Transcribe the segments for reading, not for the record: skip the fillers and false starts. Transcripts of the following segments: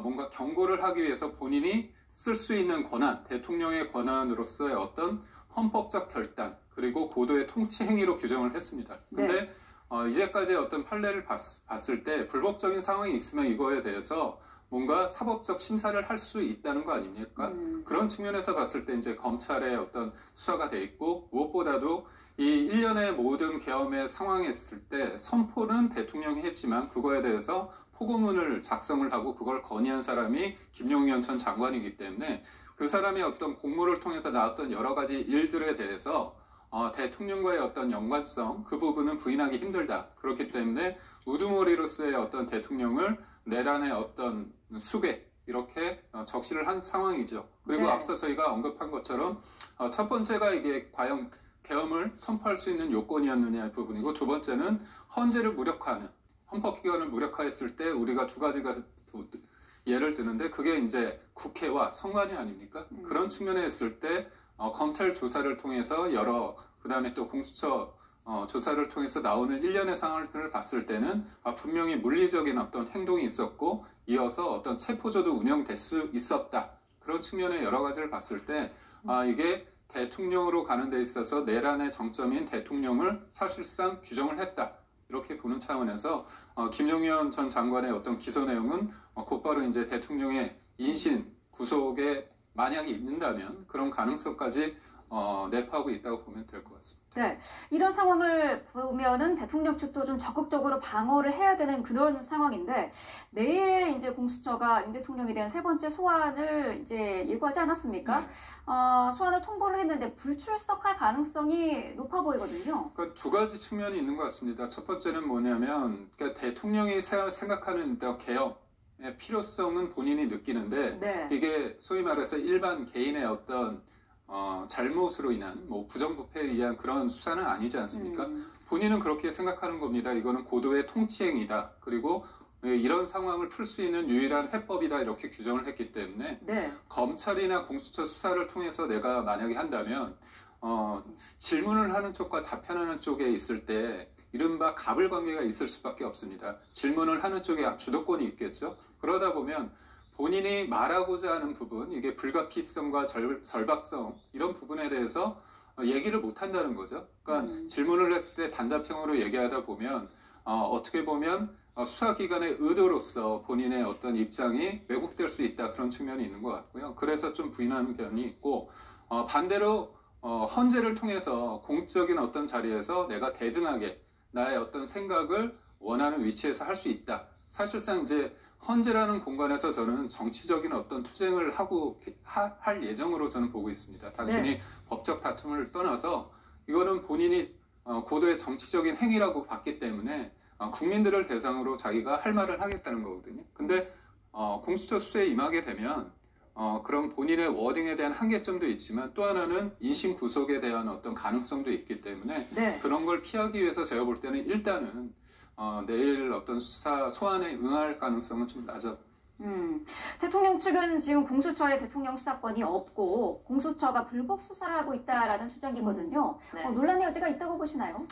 뭔가 경고를 하기 위해서 본인이 쓸 수 있는 권한, 대통령의 권한으로서의 어떤 헌법적 결단, 그리고 고도의 통치 행위로 규정을 했습니다. 근데 이제까지 어떤 판례를 봤을 때 불법적인 상황이 있으면 이거에 대해서 뭔가 사법적 심사를 할 수 있다는 거 아닙니까? 그런 측면에서 봤을 때 이제 검찰의 어떤 수사가 돼 있고, 무엇보다도 이 일련의 모든 계엄의 상황에 있을 때 선포는 대통령이 했지만 그거에 대해서 포고문을 작성을 하고 그걸 건의한 사람이 김용현 전 장관이기 때문에 그 사람의 어떤 공모를 통해서 나왔던 여러 가지 일들에 대해서 대통령과의 어떤 연관성, 그 부분은 부인하기 힘들다. 그렇기 때문에 우두머리로서의 어떤 대통령을 내란의 어떤 수배, 이렇게 적시를 한 상황이죠. 그리고 앞서 저희가 언급한 것처럼 첫 번째가 이게 과연 계엄을 선포할 수 있는 요건이었느냐의 부분이고, 두 번째는 헌재를 무력화하는, 헌법기관을 무력화했을 때 우리가 두 가지가 예를 드는데, 그게 이제 국회와 선관위 아닙니까? 그런 측면에 했을 때 검찰 조사를 통해서 그 다음에 또 공수처 조사를 통해서 나오는 일련의 상황들을 봤을 때는 분명히 물리적인 어떤 행동이 있었고, 이어서 어떤 체포조도 운영될 수 있었다. 그런 측면의 여러 가지를 봤을 때 이게 대통령으로 가는 데 있어서 내란의 정점인 대통령을 사실상 규정을 했다. 이렇게 보는 차원에서 김용현 전 장관의 어떤 기소 내용은 곧바로 이제 대통령의 인신 구속에 만약에 있는다면 그런 가능성까지 내포하고 있다고 보면 될 것 같습니다. 네, 이런 상황을 보면은 대통령 측도 좀 적극적으로 방어를 해야 되는 그런 상황인데, 내일 이제 공수처가 윤 대통령에 대한 세 번째 소환을 이제 예고하지 않았습니까? 네. 소환을 통보를 했는데 불출석할 가능성이 높아 보이거든요. 그러니까 두 가지 측면이 있는 것 같습니다. 첫 번째는 뭐냐면, 그러니까 대통령이 생각하는 개혁의 필요성은 본인이 느끼는데, 이게 소위 말해서 일반 개인의 어떤 잘못으로 인한 부정부패에 의한 그런 수사는 아니지 않습니까? 본인은 그렇게 생각하는 겁니다. 이거는 고도의 통치행위다. 그리고 이런 상황을 풀 수 있는 유일한 해법이다. 이렇게 규정을 했기 때문에 검찰이나 공수처 수사를 통해서 내가 만약에 한다면 질문을 하는 쪽과 답변하는 쪽에 있을 때 이른바 갑을관계가 있을 수밖에 없습니다. 질문을 하는 쪽에 주도권이 있겠죠. 그러다 보면 본인이 말하고자 하는 부분, 이게 불가피성과 절박성, 이런 부분에 대해서 얘기를 못 한다는 거죠. 그러니까 질문을 했을 때 단답형으로 얘기하다 보면 어떻게 보면 수사기관의 의도로서 본인의 어떤 입장이 왜곡될 수 있다, 그런 측면이 있는 것 같고요. 그래서 좀 부인하는 면이 있고, 반대로 헌재를 통해서 공적인 어떤 자리에서 내가 대등하게 나의 어떤 생각을 원하는 위치에서 할 수 있다. 사실상 이제 헌재라는 공간에서 저는 정치적인 어떤 투쟁을 할 예정으로 저는 보고 있습니다. 단순히 법적 다툼을 떠나서 이거는 본인이 고도의 정치적인 행위라고 봤기 때문에 국민들을 대상으로 자기가 할 말을 하겠다는 거거든요. 근데 공수처 수사에 임하게 되면 그런 본인의 워딩에 대한 한계점도 있지만, 또 하나는 인신 구속에 대한 어떤 가능성도 있기 때문에 그런 걸 피하기 위해서 제가 볼 때는 일단은 내일 어떤 수사 소환에 응할 가능성은 좀 낮아. 대통령 측은 지금 공수처에 대통령 수사권이 없고 공수처가 불법 수사를 하고 있다라는 주장이거든요. 논란의 여지가 있다고 보시나요?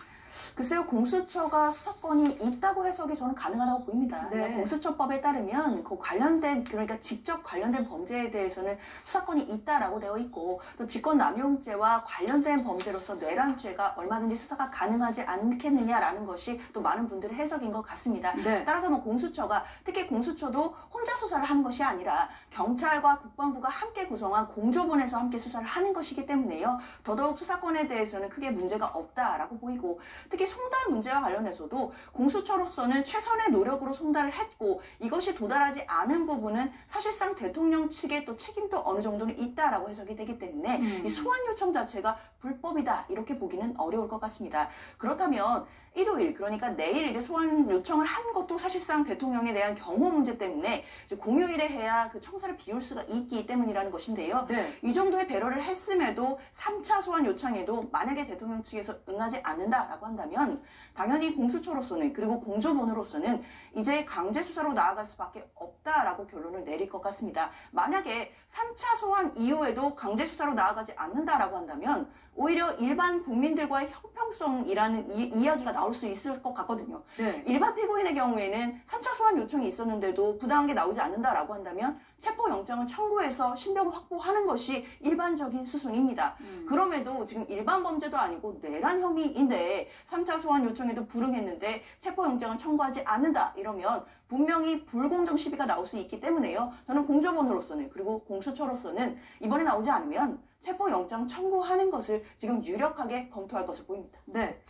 글쎄요, 공수처가 수사권이 있다고 해석이 저는 가능하다고 보입니다. 공수처법에 따르면 그 관련된, 그러니까 직접 관련된 범죄에 대해서는 수사권이 있다라고 되어 있고, 또 직권남용죄와 관련된 범죄로서 내란죄가 얼마든지 수사가 가능하지 않겠느냐라는 것이 또 많은 분들의 해석인 것 같습니다. 따라서 공수처가, 특히 공수처도 혼자 수사를 하는 것이 아니라 경찰과 국방부가 함께 구성한 공조본에서 함께 수사를 하는 것이기 때문에요. 더더욱 수사권에 대해서는 크게 문제가 없다라고 보이고, 특히 송달 문제와 관련해서도 공수처로서는 최선의 노력으로 송달을 했고, 이것이 도달하지 않은 부분은 사실상 대통령 측의 또 책임도 어느 정도는 있다라고 해석이 되기 때문에 이 소환 요청 자체가 불법이다, 이렇게 보기는 어려울 것 같습니다. 그렇다면 일요일, 그러니까 내일 이제 소환 요청을 한 것도 사실상 대통령에 대한 경호 문제 때문에 이제 공휴일에 해야 그 청사를 비울 수가 있기 때문이라는 것인데요. 이 정도의 배려를 했음에도 3차 소환 요청에도 만약에 대통령 측에서 응하지 않는다라고 한다면 당연히 공수처로서는, 그리고 공조본으로서는 이제 강제 수사로 나아갈 수밖에 없다라고 결론을 내릴 것 같습니다. 만약에 3차 소환 이후에도 강제 수사로 나아가지 않는다라고 한다면 오히려 일반 국민들과의 형평성이라는 이야기가 나올 나올 수 있을 것 같거든요. 네. 일반 피고인의 경우에는 3차 소환 요청이 있었는데도 부당한 게 나오지 않는다라고 한다면 체포영장을 청구해서 신병을 확보하는 것이 일반적인 수순입니다. 그럼에도 지금 일반 범죄도 아니고 내란 혐의인데 3차 소환 요청에도 불응했는데 체포영장을 청구하지 않는다 이러면 분명히 불공정 시비가 나올 수 있기 때문에요. 저는 공정원으로서는 그리고 공수처로서는 이번에 나오지 않으면 체포영장 청구하는 것을 지금 유력하게 검토할 것으로 보입니다. 네.